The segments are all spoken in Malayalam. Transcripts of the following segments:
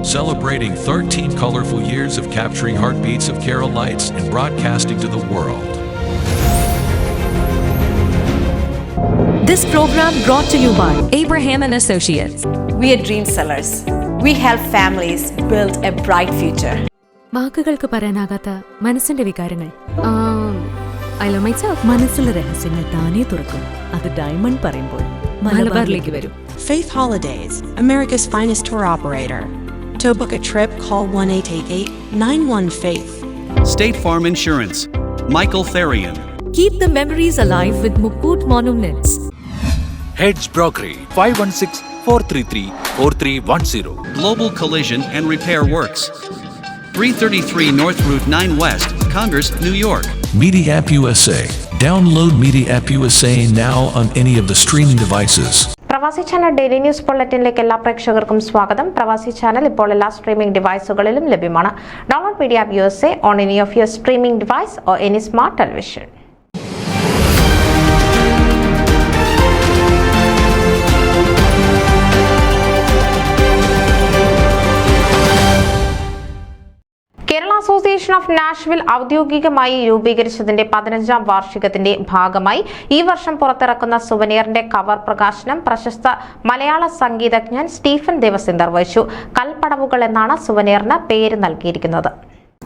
celebrating 13 colorful years of capturing heartbeats of Kerala lights and broadcasting to the world. This program brought to you by Abraham and Associates. We are dream sellers. We help families build a bright future. വാക്കുകൾക്ക് പറയാനാകാത്ത മനസ്സിന്റെ വികാരങ്ങൾ. I love myself. മനസ്സിലെ രഹസ്യങ്ങൾ താനേ തുറക്കും. അത് ഡയമണ്ട് പറയുമ്പോൾ മലബാറിലേക്ക് വരും. Faith Holidays, America's finest tour operator. To book a trip, call 1-888-91-FAITH. State Farm Insurance, Michael Therian. Keep the memories alive with Mukut Monuments. Heads Brokery 516-433-4310. Global Collision and Repair Works, 333 North Route 9 West, Congress, New York. Media App USA. Download Media App USA now on any of the streaming devices. പ്രവാസി ചാനൽ ഡെയിലി ന്യൂസ് ബുള്ളറ്റിനിലേക്ക് എല്ലാ പ്രേക്ഷകർക്കും സ്വാഗതം. പ്രവാസി ചാനൽ ഇപ്പോൾ എല്ലാ സ്ട്രീമിംഗ് ഡിവൈസുകളിലും ലഭ്യമാണ്. Download media app USA on any of your streaming device or any smart television. Kerala association of Nashville ഔദ്യോഗികമായി രൂപീകരിച്ചതിന്റെ 15ാം വാർഷികത്തിന്റെ ഭാഗമായി ഈ വർഷം പുറത്തിറക്കുന്ന സുവനീറിന്റെ കവർ പ്രകാശനം പ്രശസ്ത മലയാള സംഗീതജ്ഞൻ സ്റ്റീഫൻ ദേവസി നിർവഹിച്ചു. കൽപ്പടവുകൾ എന്നാണ് സുവനീറിന് പേര് നൽകിയിരിക്കുന്നത്.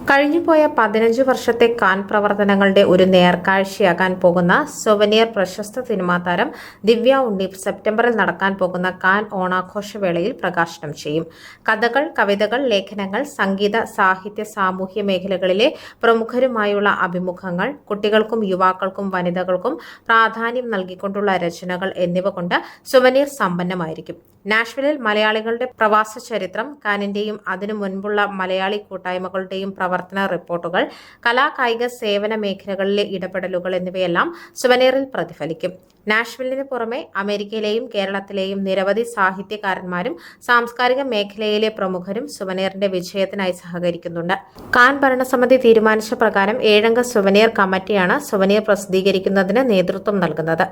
കഴിഞ്ഞുപോയ 15 വർഷത്തെ കാൻ പ്രവർത്തനങ്ങളുടെ ഒരു നേർക്കാഴ്ചയാകാൻ പോകുന്ന സുവനീർ പ്രശസ്ത സിനിമാ താരം ദിവ്യ ഉണ്ണി സെപ്റ്റംബറിൽ നടക്കാൻ പോകുന്ന കാൻ ഓണാഘോഷവേളയിൽ പ്രകാശനം ചെയ്യും. കഥകൾ, കവിതകൾ, ലേഖനങ്ങൾ, സംഗീത, സാഹിത്യ, സാമൂഹ്യ മേഖലകളിലെ പ്രമുഖരുമായുള്ള അഭിമുഖങ്ങൾ, കുട്ടികൾക്കും യുവാക്കൾക്കും വനിതകൾക്കും പ്രാധാന്യം നൽകിക്കൊണ്ടുള്ള രചനകൾ എന്നിവ കൊണ്ട് സുവനീർ സമ്പന്നമായിരിക്കും. നാഷ്വിലിൽ മലയാളികളുടെ പ്രവാസ ചരിത്രം, കാനിന്റെയും അതിനു മുൻപുള്ള മലയാളി കൂട്ടായ്മകളുടെയും പ്രവർത്തന റിപ്പോർട്ടുകൾ, കലാകായിക സേവന മേഖലകളിലെ ഇടപെടലുകൾ എന്നിവയെല്ലാം സുവനീറിൽ പ്രതിഫലിക്കും. നാഷ്വിലിന് പുറമെ അമേരിക്കയിലെയും കേരളത്തിലെയും നിരവധി സാഹിത്യകാരന്മാരും സാംസ്കാരിക മേഖലയിലെ പ്രമുഖരും സുവനീറിന്റെ വിജയത്തിനായി സഹകരിക്കുന്നുണ്ട്. കാൻ ഭരണസമിതി തീരുമാനിച്ച പ്രകാരം 7-അംഗ സുവനീർ കമ്മിറ്റിയാണ് സുവനീർ പ്രസിദ്ധീകരിക്കുന്നതിന് നേതൃത്വം നൽകുന്നത്.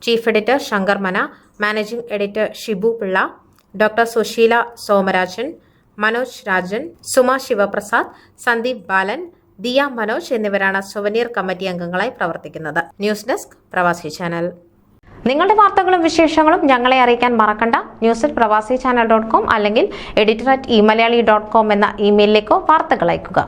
Chief editor Shankar Mana, managing editor Shibu Pillai, doctor Susheela Somarajan, Manoj Rajan, Suma Sivaprasad, Sandeep Balan, Diya Manoj എന്നിവരാണ് സുവനീർ കമ്മിറ്റി അംഗങ്ങളായി പ്രവർത്തിക്കുന്നത്. News desk Pravasi channel. നിങ്ങളുടെ വാർത്തകളും വിശേഷങ്ങളും ഞങ്ങളെ അറിയിക്കാൻ മറക്കണ്ട. news@pravasichannel.com അല്ലെങ്കിൽ editor@eMalayali.com എന്ന ഇമെയിലിലേക്കോ വാർത്തകൾ അയക്കുക.